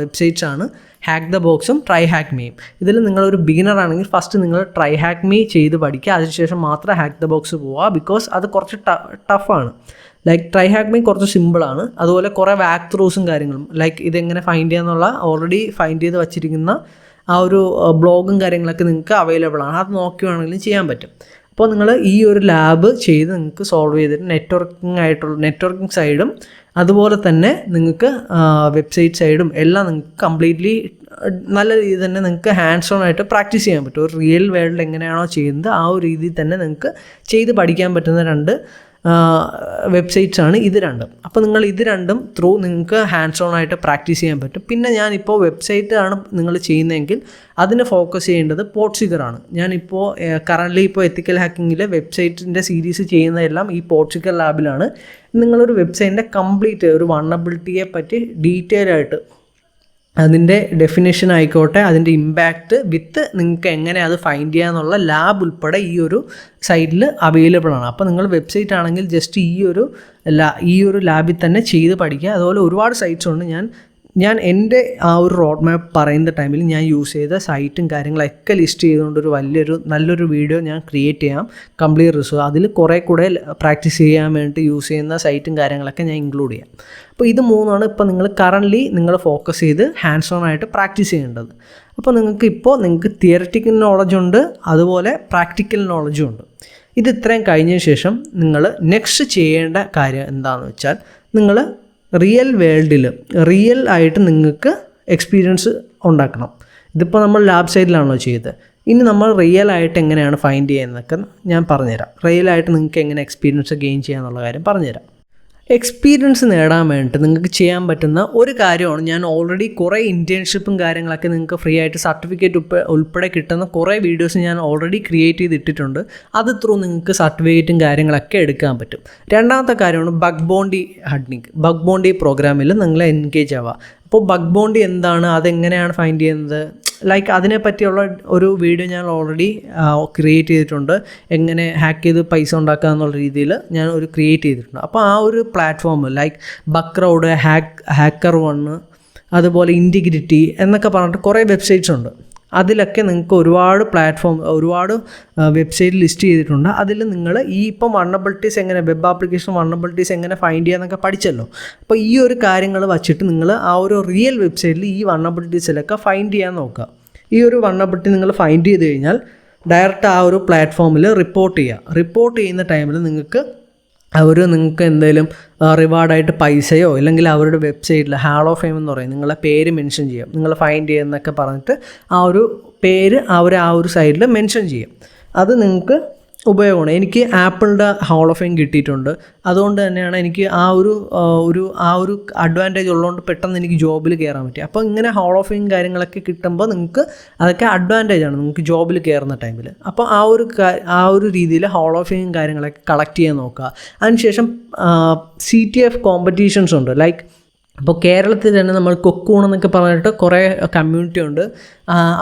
വെബ്സൈറ്റ്സ് ആണ് ഹാക്ക് ദ ബോക്സും ട്രൈ ഹാക്ക് മീയും. ഇതിൽ നിങ്ങളൊരു ബിഗിനർ ആണെങ്കിൽ ഫസ്റ്റ് നിങ്ങൾ ട്രൈ ഹാക്ക് മീ ചെയ്ത് പഠിക്കുക, അതിനുശേഷം മാത്രം ഹാക്ക് ദ ബോക്സ് പോവുക. ബിക്കോസ് അത് കുറച്ച് ടഫാണ്. ട്രൈ ഹാക്ക് മീ കുറച്ച് സിമ്പിളാണ്. അതുപോലെ കുറേ വാക്ക് ത്രൂസും കാര്യങ്ങളും, ഇതെങ്ങനെ ഫൈൻഡ് ചെയ്യാന്നുള്ള ഓൾറെഡി ഫൈൻഡ് ചെയ്ത് വച്ചിരിക്കുന്ന ആ ഒരു ബ്ലോഗും കാര്യങ്ങളൊക്കെ നിങ്ങൾക്ക് അവൈലബിൾ ആണ്. അത് നോക്കുകയാണെങ്കിലും ചെയ്യാൻ പറ്റും. അപ്പോൾ നിങ്ങൾ ഈ ഒരു ലാബ് ചെയ്ത് നിങ്ങൾക്ക് സോൾവ് ചെയ്തിട്ട് നെറ്റ്വർക്കിംഗ് സൈഡും അതുപോലെ തന്നെ നിങ്ങൾക്ക് വെബ്സൈറ്റ് സൈഡും എല്ലാം നിങ്ങൾക്ക് കംപ്ലീറ്റ്ലി നല്ല രീതിയിൽ തന്നെ നിങ്ങൾക്ക് ഹാൻഡ്സ് ഓൺ ആയിട്ട് പ്രാക്ടീസ് ചെയ്യാൻ പറ്റും. ഒരു റിയൽ വേൾഡിൽ എങ്ങനെയാണോ ചെയ്യുന്നത് ആ ഒരു രീതിയിൽ തന്നെ നിങ്ങൾക്ക് ചെയ്ത് പഠിക്കാൻ പറ്റുന്ന 2 വെബ്സൈറ്റ്സ് ആണ് ഇത് രണ്ടും. അപ്പോൾ നിങ്ങൾ ഇത് രണ്ടും ത്രൂ നിങ്ങൾക്ക് ഹാൻഡ്സ് ഓൺ ആയിട്ട് പ്രാക്ടീസ് ചെയ്യാൻ പറ്റും. പിന്നെ ഞാനിപ്പോൾ വെബ്സൈറ്റാണ് നിങ്ങൾ ചെയ്യുന്നതെങ്കിൽ അതിന് ഫോക്കസ് ചെയ്യേണ്ടത് പോർട്ട്സിഗറാണ്. ഞാനിപ്പോൾ കറൻ്റ്ലി ഇപ്പോൾ എത്തിക്കൽ ഹാക്കിങ്ങിൽ വെബ്സൈറ്റിൻ്റെ സീരീസ് ചെയ്യുന്നതെല്ലാം ഈ പോർട്ട്സിഗർ ലാബിലാണ്. നിങ്ങളൊരു വെബ്സൈറ്റിൻ്റെ കംപ്ലീറ്റ് ഒരു വൾനറബിലിറ്റിയെ പറ്റി ഡീറ്റെയിൽ ആയിട്ട് അതിൻ്റെ ഡെഫിനേഷൻ ആയിക്കോട്ടെ, അതിൻ്റെ ഇമ്പാക്റ്റ് വിത്ത് നിങ്ങൾക്ക് എങ്ങനെ അത് ഫൈൻഡ് ചെയ്യാന്നുള്ള ലാബ് ഉൾപ്പെടെ ഈ ഒരു സൈറ്റിൽ അവൈലബിൾ ആണ്. അപ്പോൾ നിങ്ങൾ വെബ്സൈറ്റ് ആണെങ്കിൽ ജസ്റ്റ് ഈ ഒരു ലാബിൽ തന്നെ ചെയ്ത് പഠിക്കുക. അതുപോലെ ഒരുപാട് സൈറ്റ്സ് ഉണ്ട്. ഞാൻ എൻ്റെ ആ ഒരു റോഡ് മാപ്പ് പറയുന്ന ടൈമിൽ ഞാൻ യൂസ് ചെയ്ത സൈറ്റും കാര്യങ്ങളൊക്കെ ലിസ്റ്റ് ചെയ്തുകൊണ്ട് നല്ലൊരു വീഡിയോ ഞാൻ ക്രിയേറ്റ് ചെയ്യാം, കംപ്ലീറ്റ് റിസർച്ച്. അതിൽ കുറേ കൂടെ പ്രാക്ടീസ് ചെയ്യാൻ വേണ്ടി യൂസ് ചെയ്യുന്ന സൈറ്റും കാര്യങ്ങളൊക്കെ ഞാൻ ഇൻക്ലൂഡ് ചെയ്യാം. അപ്പോൾ ഇത് മൂന്നാണ് ഇപ്പോൾ നിങ്ങൾ കറൻ്റ്ലി നിങ്ങൾ ഫോക്കസ് ചെയ്ത് ഹാൻഡ്സ് ഓൺ ആയിട്ട് പ്രാക്ടീസ് ചെയ്യേണ്ടത്. അപ്പോൾ നിങ്ങൾക്ക് തിയററ്റിക്കൽ നോളജ് ഉണ്ട്, അതുപോലെ പ്രാക്ടിക്കൽ നോളജും ഉണ്ട്. ഇത് ഇത്രയും കഴിഞ്ഞ ശേഷം നിങ്ങൾ നെക്സ്റ്റ് ചെയ്യേണ്ട കാര്യം എന്താണെന്ന് വെച്ചാൽ, നിങ്ങൾ റിയൽ വേൾഡിൽ റിയൽ ആയിട്ട് നിങ്ങൾക്ക് എക്സ്പീരിയൻസ് ഉണ്ടാക്കണം. ഇതിപ്പോൾ നമ്മൾ ലാബ് സൈഡിലാണല്ലോ ചെയ്തത്. ഇനി നമ്മൾ റിയൽ ആയിട്ട് എങ്ങനെയാണ് ഫൈൻഡ് ചെയ്യുന്നതൊക്കെ ഞാൻ പറഞ്ഞുതരാം. റിയൽ ആയിട്ട് നിങ്ങൾക്ക് എങ്ങനെ എക്സ്പീരിയൻസ് ഗെയിൻ ചെയ്യാന്നുള്ള കാര്യം പറഞ്ഞുതരാം. എക്സ്പീരിയൻസ് നേടാൻ വേണ്ടിയിട്ട് നിങ്ങൾക്ക് ചെയ്യാൻ പറ്റുന്ന ഒരു കാര്യമാണ്, ഞാൻ ഓൾറെഡി കുറേ ഇൻറ്റേൺഷിപ്പും കാര്യങ്ങളൊക്കെ നിങ്ങൾക്ക് ഫ്രീ ആയിട്ട് സർട്ടിഫിക്കറ്റ് ഉൾപ്പെടെ കിട്ടുന്ന കുറേ വീഡിയോസ് ഞാൻ ഓൾറെഡി ക്രിയേറ്റ് ചെയ്തിട്ടിട്ടുണ്ട്. അത് ത്രൂ നിങ്ങൾക്ക് സർട്ടിഫിക്കറ്റും കാര്യങ്ങളൊക്കെ എടുക്കാൻ പറ്റും. രണ്ടാമത്തെ കാര്യമാണ് bug bounty hunting. Bug bounty പ്രോഗ്രാമിൽ നിങ്ങൾ എൻഗേജ് ആവുക. അപ്പോൾ ബഗ് ബൗണ്ടി എന്താണ്, അതെങ്ങനെയാണ് ഫൈൻഡ് ചെയ്യുന്നത്, ലൈക്ക് അതിനെപ്പറ്റിയുള്ള ഒരു വീഡിയോ ഞാൻ ഓൾറെഡി ക്രിയേറ്റ് ചെയ്തിട്ടുണ്ട്. എങ്ങനെ ഹാക്ക് ചെയ്ത് പൈസ ഉണ്ടാക്കുക എന്നുള്ള രീതിയിൽ ഞാൻ ഒരു ക്രിയേറ്റ് ചെയ്തിട്ടുണ്ട്. അപ്പോൾ ആ ഒരു പ്ലാറ്റ്ഫോം ലൈക്ക് ബക്ക്രൗഡ്, HackerOne, അതുപോലെ ഇൻറ്റിഗ്രിറ്റി എന്നൊക്കെ പറഞ്ഞിട്ട് കുറേ വെബ്സൈറ്റ്സ് ഉണ്ട്. അതിലൊക്കെ നിങ്ങൾക്ക് ഒരുപാട് വെബ്സൈറ്റ് ലിസ്റ്റ് ചെയ്തിട്ടുണ്ട്. അതിൽ നിങ്ങൾ ഇപ്പം വൾനറബിലിറ്റീസ് എങ്ങനെ, വെബ് ആപ്ലിക്കേഷൻ വൾനറബിലിറ്റീസ് എങ്ങനെ ഫൈൻഡ് ചെയ്യാന്നൊക്കെ പഠിച്ചല്ലോ. അപ്പോൾ ഈ ഒരു കാര്യങ്ങൾ വച്ചിട്ട് നിങ്ങൾ ആ ഒരു റിയൽ വെബ്സൈറ്റിൽ ഈ വൾനറബിലിറ്റീസിലൊക്കെ ഫൈൻഡ് ചെയ്യാൻ നോക്കുക. ഈ ഒരു വൾനറബിലിറ്റി നിങ്ങൾ ഫൈൻഡ് ചെയ്ത് കഴിഞ്ഞാൽ ഡയറക്റ്റ് ആ ഒരു പ്ലാറ്റ്ഫോമിൽ റിപ്പോർട്ട് ചെയ്യുന്ന ടൈമിൽ നിങ്ങൾക്ക് എന്തെങ്കിലും റിവാർഡായിട്ട് പൈസയോ അല്ലെങ്കിൽ അവരുടെ വെബ്സൈറ്റിൽ ഹാൾ ഓഫ് ഫെയിം എന്ന് പറയും, നിങ്ങളെ പേര് മെൻഷൻ ചെയ്യും, നിങ്ങൾ ഫൈൻഡ് ചെയ്യുന്നൊക്കെ പറഞ്ഞിട്ട് ആ ഒരു പേര് ആ ഒരു സൈഡിൽ മെൻഷൻ ചെയ്യും. അത് നിങ്ങൾക്ക് ഉപയോഗമാണ്. എനിക്ക് ആപ്പിളിൻ്റെ ഹാൾ ഓഫ് ഫെയിം കിട്ടിയിട്ടുണ്ട്. അതുകൊണ്ട് തന്നെയാണ് എനിക്ക് ആ ഒരു അഡ്വാൻറ്റേജ് ഉള്ളതുകൊണ്ട് പെട്ടെന്ന് എനിക്ക് ജോബിൽ കയറാൻ പറ്റി. അപ്പോൾ ഇങ്ങനെ ഹാൾ ഓഫ് ഫെയിം കാര്യങ്ങളൊക്കെ കിട്ടുമ്പോൾ നിങ്ങൾക്ക് അതൊക്കെ അഡ്വാൻറ്റേജ് ആണ് നിങ്ങൾക്ക് ജോബിൽ കയറുന്ന ടൈമിൽ. അപ്പോൾ ആ ഒരു രീതിയിൽ ഹാൾ ഓഫ് ഫെയിം കാര്യങ്ങളൊക്കെ കളക്ട് ചെയ്യാൻ നോക്കുക. അതിനുശേഷം CTF കോമ്പറ്റീഷൻസ് ഉണ്ട്. ലൈക്ക് അപ്പോൾ കേരളത്തിൽ തന്നെ നമ്മൾ കൊക്കൂൺ എന്നൊക്കെ പറഞ്ഞിട്ട് കുറേ കമ്മ്യൂണിറ്റി ഉണ്ട്.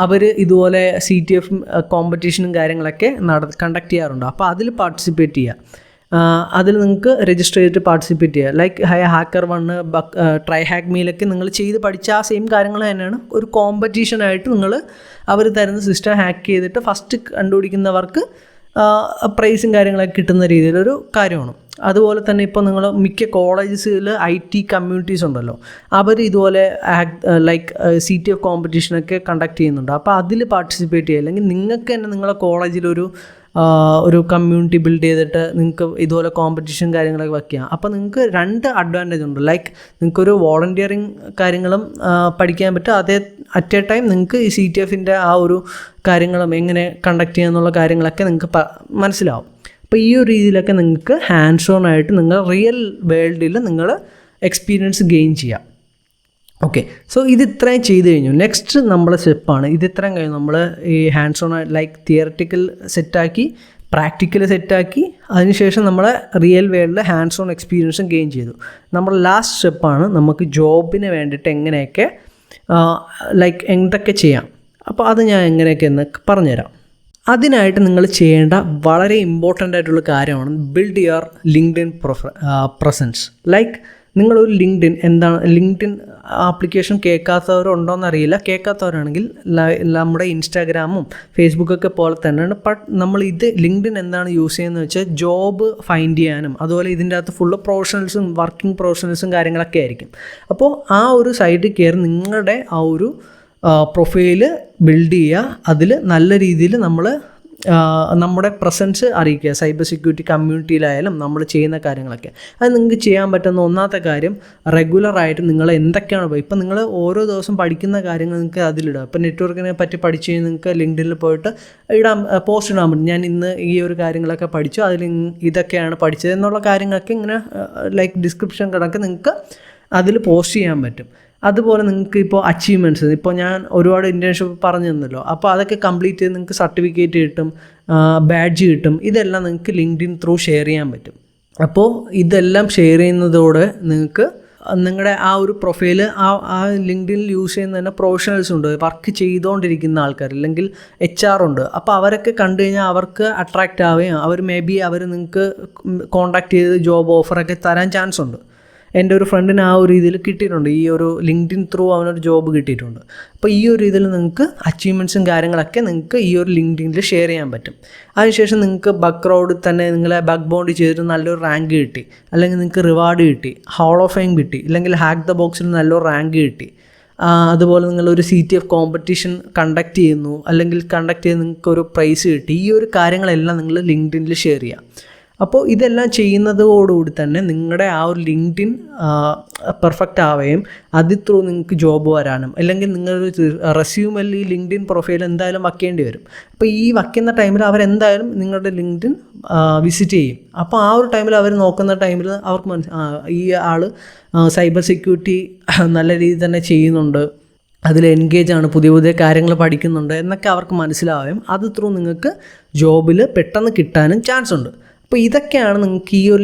അവർ ഇതുപോലെ CTF കോമ്പറ്റീഷനും കാര്യങ്ങളൊക്കെ കണ്ടക്ട് ചെയ്യാറുണ്ട്. അപ്പോൾ അതിൽ പാർട്ടിസിപ്പേറ്റ് ചെയ്യുക. അതിൽ നിങ്ങൾക്ക് രജിസ്റ്റർ ചെയ്തിട്ട് പാർട്ടിസിപ്പേറ്റ് ചെയ്യുക. ലൈക്ക് HackerOne, ട്രൈ ഹാക്ക് മീലൊക്കെ നിങ്ങൾ ചെയ്ത് പഠിച്ച ആ സെയിം കാര്യങ്ങൾ തന്നെയാണ് ഒരു കോമ്പറ്റീഷനായിട്ട് അവർ തരുന്ന സിസ്റ്റം ഹാക്ക് ചെയ്തിട്ട് ഫസ്റ്റ് കണ്ടുപിടിക്കുന്നവർക്ക് പ്രൈസും കാര്യങ്ങളൊക്കെ കിട്ടുന്ന രീതിയിലൊരു കാര്യമാണ്. അതുപോലെ തന്നെ ഇപ്പോൾ നിങ്ങൾ മിക്ക കോളേജസിൽ IT കമ്മ്യൂണിറ്റീസ് ഉണ്ടല്ലോ, അവർ ഇതുപോലെ ലൈക്ക് CTF കോമ്പറ്റീഷനൊക്കെ കണ്ടക്ട് ചെയ്യുന്നുണ്ട്. അപ്പോൾ അതിൽ പാർട്ടിസിപ്പേറ്റ് ചെയ്യുക. അല്ലെങ്കിൽ നിങ്ങൾക്ക് തന്നെ നിങ്ങളെ കോളേജിലൊരു കമ്മ്യൂണിറ്റി ബിൽഡ് ചെയ്തിട്ട് നിങ്ങൾക്ക് ഇതുപോലെ കോമ്പറ്റീഷൻ കാര്യങ്ങളൊക്കെ വയ്ക്കുക. അപ്പോൾ നിങ്ങൾക്ക് 2 അഡ്വാൻറ്റേജ് ഉണ്ട്. ലൈക്ക് നിങ്ങൾക്കൊരു വോളണ്ടിയറിങ് കാര്യങ്ങളും പഠിക്കാൻ പറ്റും. അറ്റ് എ ടൈം നിങ്ങൾക്ക് ഈ CTFൻ്റെ ആ ഒരു കാര്യങ്ങളും എങ്ങനെ കണ്ടക്ട് ചെയ്യുക എന്നുള്ള കാര്യങ്ങളൊക്കെ നിങ്ങൾക്ക് മനസ്സിലാവും. അപ്പോൾ ഈ ഒരു രീതിയിലൊക്കെ നിങ്ങൾക്ക് ഹാൻഡ്സ് ഓൺ ആയിട്ട് നിങ്ങൾ റിയൽ വേൾഡിൽ നിങ്ങൾ എക്സ്പീരിയൻസ് ഗെയിൻ ചെയ്യാം. ഓക്കെ, സോ ഇത് ഇത്രയും ചെയ്ത് കഴിഞ്ഞു. നെക്സ്റ്റ് നമ്മളെ സ്റ്റെപ്പാണ് ഇത്. ഇത്രയും കഴിഞ്ഞു നമ്മൾ ഈ ഹാൻഡ്സ് ഓൺ ലൈക്ക് തിയററ്റിക്കൽ സെറ്റാക്കി, പ്രാക്ടിക്കൽ സെറ്റാക്കി, അതിനുശേഷം നമ്മളെ റിയൽ വേൾഡിൽ ഹാൻഡ്സ് ഓൺ എക്സ്പീരിയൻസും ഗെയിൻ ചെയ്തു. നമ്മുടെ ലാസ്റ്റ് സ്റ്റെപ്പാണ് നമുക്ക് ജോബിന് വേണ്ടിയിട്ട് എങ്ങനെയൊക്കെ ലൈക്ക് എന്തൊക്കെ ചെയ്യാം. അപ്പോൾ അത് ഞാൻ എങ്ങനെയൊക്കെ എന്ന് പറഞ്ഞുതരാം. അതിനായിട്ട് നിങ്ങൾ ചെയ്യേണ്ട വളരെ ഇമ്പോർട്ടൻ്റ് ആയിട്ടുള്ള കാര്യമാണ് build your LinkedIn presence. Like നിങ്ങളൊരു ലിങ്ക്ഡിൻ ആപ്ലിക്കേഷൻ കേൾക്കാത്തവരുണ്ടോയെന്നറിയില്ല. കേൾക്കാത്തവരാണെങ്കിൽ നമ്മുടെ ഇൻസ്റ്റാഗ്രാമും ഫേസ്ബുക്കൊക്കെ പോലെ തന്നെയാണ്. നമ്മൾ ലിങ്ക്ഡിൻ എന്താണ് യൂസ് ചെയ്യുന്നത് വെച്ചാൽ ജോബ് ഫൈൻഡ് ചെയ്യാനും അതുപോലെ ഇതിൻ്റെ അകത്ത് ഫുള്ള് പ്രൊഫഷണൽസും വർക്കിംഗ് പ്രൊഫഷണൽസും കാര്യങ്ങളൊക്കെ ആയിരിക്കും. അപ്പോൾ ആ ഒരു സൈറ്റിൽ കയറി നിങ്ങളുടെ ആ ഒരു പ്രൊഫൈല് ബിൽഡ് ചെയ്യുക. അതിൽ നല്ല രീതിയിൽ നമ്മൾ നമ്മുടെ പ്രസൻസ് അറിയിക്കുക. സൈബർ സെക്യൂരിറ്റി കമ്മ്യൂണിറ്റിയിലായാലും നമ്മൾ ചെയ്യുന്ന കാര്യങ്ങളൊക്കെ അത് നിങ്ങൾക്ക് ചെയ്യാൻ പറ്റുന്ന ഒന്നാമത്തെ കാര്യം റെഗുലറായിട്ട് നിങ്ങൾ എന്തൊക്കെയാണ് ഇപ്പം നിങ്ങൾ ഓരോ ദിവസം പഠിക്കുന്ന കാര്യങ്ങൾ നിങ്ങൾക്ക് അതിലിടുക. ഇപ്പം നെറ്റ്വർക്കിനെ പറ്റി പഠിച്ചു കഴിഞ്ഞാൽ നിങ്ങൾക്ക് ലിങ്ക്ഡിനിൽ പോയിട്ട് പോസ്റ്റ് ഇടാൻ പറ്റും. ഞാൻ ഇന്ന് ഈ ഒരു കാര്യങ്ങളൊക്കെ പഠിച്ചു, അതിൽ ഇതൊക്കെയാണ് പഠിച്ചത് എന്നുള്ള കാര്യങ്ങളൊക്കെ ഇങ്ങനെ ലൈക്ക് ഡിസ്ക്രിപ്ഷൻ കണക്ക് നിങ്ങൾക്ക് അതിൽ പോസ്റ്റ് ചെയ്യാൻ പറ്റും. അതുപോലെ നിങ്ങൾക്ക് ഇപ്പോൾ അച്ചീവ്മെൻറ്റ്സ്, ഇപ്പോൾ ഞാൻ ഒരുപാട് ഇൻറ്റേൺഷിപ്പ് പറഞ്ഞു തന്നല്ലോ, അപ്പോൾ അതൊക്കെ കംപ്ലീറ്റ് ചെയ്ത് നിങ്ങൾക്ക് സർട്ടിഫിക്കറ്റ് കിട്ടും, ബാഡ്ജ് കിട്ടും. ഇതെല്ലാം നിങ്ങൾക്ക് ലിങ്ക്ഡിൻ ത്രൂ ഷെയർ ചെയ്യാൻ പറ്റും. അപ്പോൾ ഇതെല്ലാം ഷെയർ ചെയ്യുന്നതോടെ നിങ്ങൾക്ക് നിങ്ങളുടെ ആ ഒരു പ്രൊഫൈല് ആ ലിങ്ക്ഡിനിൽ യൂസ് ചെയ്യുന്ന തന്നെ പ്രൊഫഷണൽസ് ഉണ്ട്, വർക്ക് ചെയ്തുകൊണ്ടിരിക്കുന്ന ആൾക്കാർ, അല്ലെങ്കിൽ HR ഉണ്ട്. അപ്പോൾ അവരൊക്കെ കണ്ടു കഴിഞ്ഞാൽ അവർക്ക് അട്രാക്റ്റ് ആവുകയും അവർ അവർ നിങ്ങൾക്ക് കോൺടാക്ട് ചെയ്ത് ജോബ് ഓഫറൊക്കെ തരാൻ ചാൻസ് ഉണ്ട്. എൻ്റെ ഒരു ഫ്രണ്ടിന് ആ ഒരു രീതിയിൽ കിട്ടിയിട്ടുണ്ട്. ഈ ഒരു ലിങ്ക്ഡിൻ ത്രൂ അവനൊരു ജോബ് കിട്ടിയിട്ടുണ്ട്. അപ്പോൾ ഈ ഒരു ഇതിൽ നിങ്ങൾക്ക് അച്ചീവ്മെൻറ്റ്സും കാര്യങ്ങളൊക്കെ നിങ്ങൾക്ക് ഈ ഒരു ലിങ്ക്ഡിനിൽ ഷെയർ ചെയ്യാൻ പറ്റും. അതിനുശേഷം നിങ്ങൾക്ക് ബക്ക്ഗ്രൗണ്ടിൽ തന്നെ നിങ്ങളെ ബഗ് ബൗണ്ട് ചെയ്തിട്ട് നല്ലൊരു റാങ്ക് കിട്ടി, അല്ലെങ്കിൽ നിങ്ങൾക്ക് റിവാർഡ് കിട്ടി, ഹോൾ ഓഫ് ഫെയിം കിട്ടി, ഇല്ലെങ്കിൽ ഹാക്ക് ദ ബോക്സിൽ നല്ലൊരു റാങ്ക് കിട്ടി. അതുപോലെ നിങ്ങളൊരു CTF കോമ്പറ്റീഷൻ കണ്ടക്ട് ചെയ്യുന്നു, അല്ലെങ്കിൽ കണ്ടക്ട് ചെയ്ത് നിങ്ങൾക്കൊരു പ്രൈസ് കിട്ടി. ഈ ഒരു കാര്യങ്ങളെല്ലാം നിങ്ങൾ ലിങ്ക്ഡിനിൽ ഷെയർ ചെയ്യുക. അപ്പോൾ ഇതെല്ലാം ചെയ്യുന്നതോടുകൂടി തന്നെ നിങ്ങളുടെ ആ ഒരു ലിങ്ക്ഡിൻ പെർഫെക്റ്റ് ആവുകയും അതിൽ ത്രൂ നിങ്ങൾക്ക് ജോബ് വരാനും, അല്ലെങ്കിൽ നിങ്ങളൊരു റെസ്യൂമിൽ ഈ ലിങ്ക്ഡിൻ പ്രൊഫൈൽ എന്തായാലും വയ്ക്കേണ്ടി വരും. അപ്പോൾ ഈ വയ്ക്കുന്ന ടൈമിൽ അവരെന്തായാലും നിങ്ങളുടെ ലിങ്ക്ഡിൻ വിസിറ്റ് ചെയ്യും. അപ്പോൾ ആ ഒരു ടൈമിൽ അവർ നോക്കുന്ന ടൈമിൽ അവർക്ക് ഈ ആൾ സൈബർ സെക്യൂരിറ്റി നല്ല രീതിയിൽ തന്നെ ചെയ്യുന്നുണ്ട്, അതിൽ എൻഗേജാണ്, പുതിയ പുതിയ കാര്യങ്ങൾ പഠിക്കുന്നുണ്ട് എന്നൊക്കെ അവർക്ക് മനസ്സിലാവുകയും അത് ത്രൂ നിങ്ങൾക്ക് ജോബിൽ പെട്ടെന്ന് കിട്ടാനും ചാൻസ് ഉണ്ട്. അപ്പോൾ ഇതൊക്കെയാണ് നിങ്ങൾക്ക് ഈ ഒരു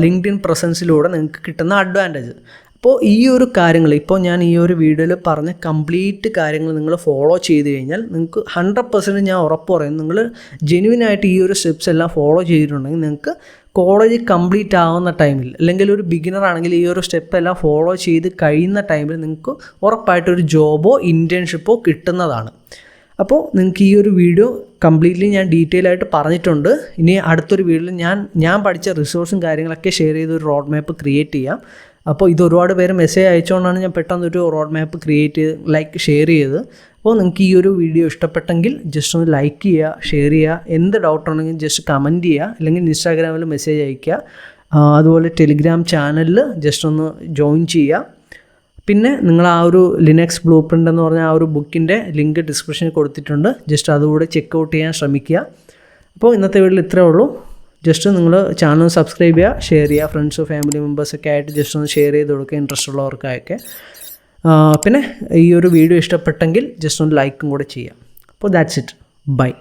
ലിങ്ക്ഡിൻ പ്രസൻസിലൂടെ നിങ്ങൾക്ക് കിട്ടുന്ന അഡ്വാൻറ്റേജ്. അപ്പോൾ ഈ ഒരു കാര്യങ്ങൾ ഇപ്പോൾ ഞാൻ ഈ ഒരു വീഡിയോയിൽ പറഞ്ഞ കംപ്ലീറ്റ് കാര്യങ്ങൾ നിങ്ങൾ ഫോളോ ചെയ്ത് കഴിഞ്ഞാൽ നിങ്ങൾക്ക് 100% ഞാൻ ഉറപ്പ് പറയും, നിങ്ങൾ ജെന്യുവിനായിട്ട് ഈ ഒരു സ്റ്റെപ്സ് എല്ലാം ഫോളോ ചെയ്തിട്ടുണ്ടെങ്കിൽ നിങ്ങൾക്ക് കോളേജ് കംപ്ലീറ്റ് ആവുന്ന ടൈമിൽ, അല്ലെങ്കിൽ ഒരു ബിഗിനർ ആണെങ്കിൽ ഈ ഒരു സ്റ്റെപ്പ് എല്ലാം ഫോളോ ചെയ്ത് കഴിയുന്ന ടൈമിൽ നിങ്ങൾക്ക് ഉറപ്പായിട്ടൊരു ജോബോ ഇൻറ്റേൺഷിപ്പോ കിട്ടുന്നതാണ്. അപ്പോൾ നിങ്ങൾക്ക് ഈ ഒരു വീഡിയോ കംപ്ലീറ്റ്ലി ഞാൻ ഡീറ്റെയിൽ ആയിട്ട് പറഞ്ഞിട്ടുണ്ട്. ഇനി അടുത്തൊരു വീഡിയോയിൽ ഞാൻ പഠിച്ച റിസോഴ്സും കാര്യങ്ങളൊക്കെ ഷെയർ ചെയ്ത് ഒരു റോഡ് മാപ്പ് ക്രിയേറ്റ് ചെയ്യാം. അപ്പോൾ ഇത് ഒരുപാട് പേര് മെസ്സേജ് അയച്ചുകൊണ്ടാണ് ഞാൻ പെട്ടെന്നൊരു റോഡ് മാപ്പ് ക്രിയേറ്റ് ചെയ്ത് ഷെയർ ചെയ്ത്. അപ്പോൾ നിങ്ങൾക്ക് ഈ ഒരു വീഡിയോ ഇഷ്ടപ്പെട്ടെങ്കിൽ ജസ്റ്റ് ഒന്ന് ലൈക്ക് ചെയ്യുക, ഷെയർ ചെയ്യുക, എന്ത് ഡൗട്ട് ഉണ്ടെങ്കിൽ ജസ്റ്റ് കമൻറ്റ് ചെയ്യുക, അല്ലെങ്കിൽ ഇൻസ്റ്റാഗ്രാമിൽ മെസ്സേജ് അയയ്ക്കുക. അതുപോലെ ടെലിഗ്രാം ചാനലിൽ ജസ്റ്റ് ഒന്ന് ജോയിൻ ചെയ്യുക. പിന്നെ നിങ്ങൾ ആ ഒരു ലിനക്സ് ബ്ലൂ പ്രിൻ്റ് എന്ന് പറഞ്ഞ ആ ഒരു ബുക്കിൻ്റെ ലിങ്ക് ഡിസ്ക്രിപ്ഷനിൽ കൊടുത്തിട്ടുണ്ട്. ജസ്റ്റ് അതുകൂടെ ചെക്കൗട്ട് ചെയ്യാൻ ശ്രമിക്കുക. അപ്പോൾ ഇന്നത്തെ വീഡിയോയിൽ ഇത്രയേ ഉള്ളൂ. ജസ്റ്റ് നിങ്ങൾ ചാനൽ സബ്സ്ക്രൈബ് ചെയ്യുക, ഷെയർ ചെയ്യുക, ഫ്രണ്ട്സ് ഫാമിലി മെമ്പേഴ്സൊക്കെ ആയിട്ട് ജസ്റ്റ് ഒന്ന് ഷെയർ ചെയ്ത് കൊടുക്കുക, ഇൻട്രസ്റ്റ് ഉള്ളവർക്കൊക്കെ. പിന്നെ ഈ ഒരു വീഡിയോ ഇഷ്ടപ്പെട്ടെങ്കിൽ ജസ്റ്റ് ഒന്ന് ലൈക്കും കൂടെ ചെയ്യാം. അപ്പോൾ ദാറ്റ്സ് ഇറ്റ്. ബൈ.